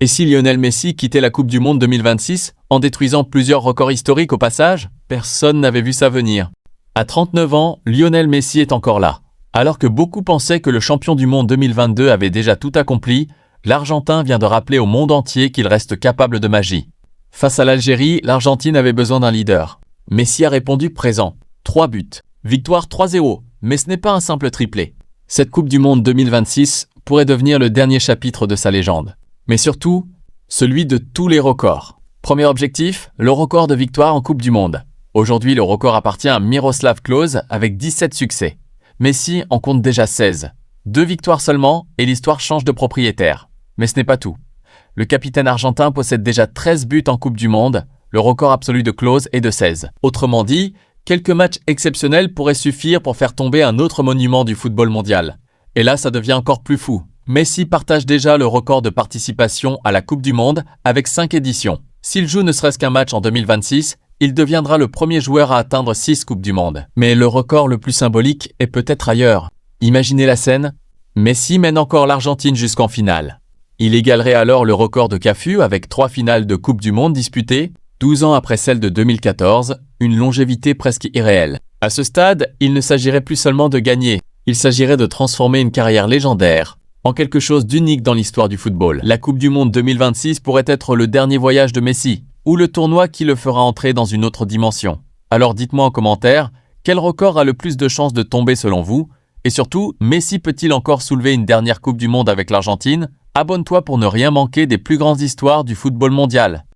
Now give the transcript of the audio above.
Et si Lionel Messi quittait la Coupe du Monde 2026 en détruisant plusieurs records historiques au passage? Personne n'avait vu ça venir. À 39 ans, Lionel Messi est encore là. Alors que beaucoup pensaient que le champion du monde 2022 avait déjà tout accompli, l'Argentin vient de rappeler au monde entier qu'il reste capable de magie. Face à l'Algérie, l'Argentine avait besoin d'un leader. Messi a répondu présent. 3 buts. Victoire 3-0, mais ce n'est pas un simple triplé. Cette Coupe du Monde 2026 pourrait devenir le dernier chapitre de sa légende. Mais surtout, celui de tous les records. Premier objectif, le record de victoires en Coupe du Monde. Aujourd'hui, le record appartient à Miroslav Klose avec 17 succès. Messi en compte déjà 16. 2 victoires seulement et l'histoire change de propriétaire. Mais ce n'est pas tout. Le capitaine argentin possède déjà 13 buts en Coupe du Monde. Le record absolu de Klose est de 16. Autrement dit, quelques matchs exceptionnels pourraient suffire pour faire tomber un autre monument du football mondial. Et là, ça devient encore plus fou. Messi partage déjà le record de participation à la Coupe du Monde avec 5 éditions. S'il joue ne serait-ce qu'un match en 2026, il deviendra le premier joueur à atteindre 6 Coupes du Monde. Mais le record le plus symbolique est peut-être ailleurs. Imaginez la scène. Messi mène encore l'Argentine jusqu'en finale. Il égalerait alors le record de Cafu avec 3 finales de Coupe du Monde disputées, 12 ans après celle de 2014, une longévité presque irréelle. À ce stade, il ne s'agirait plus seulement de gagner, il s'agirait de transformer une carrière légendaire en quelque chose d'unique dans l'histoire du football. La Coupe du Monde 2026 pourrait être le dernier voyage de Messi, ou le tournoi qui le fera entrer dans une autre dimension. Alors dites-moi en commentaire, quel record a le plus de chances de tomber selon vous? Et surtout, Messi peut-il encore soulever une dernière Coupe du Monde avec l'Argentine? Abonne-toi pour ne rien manquer des plus grandes histoires du football mondial.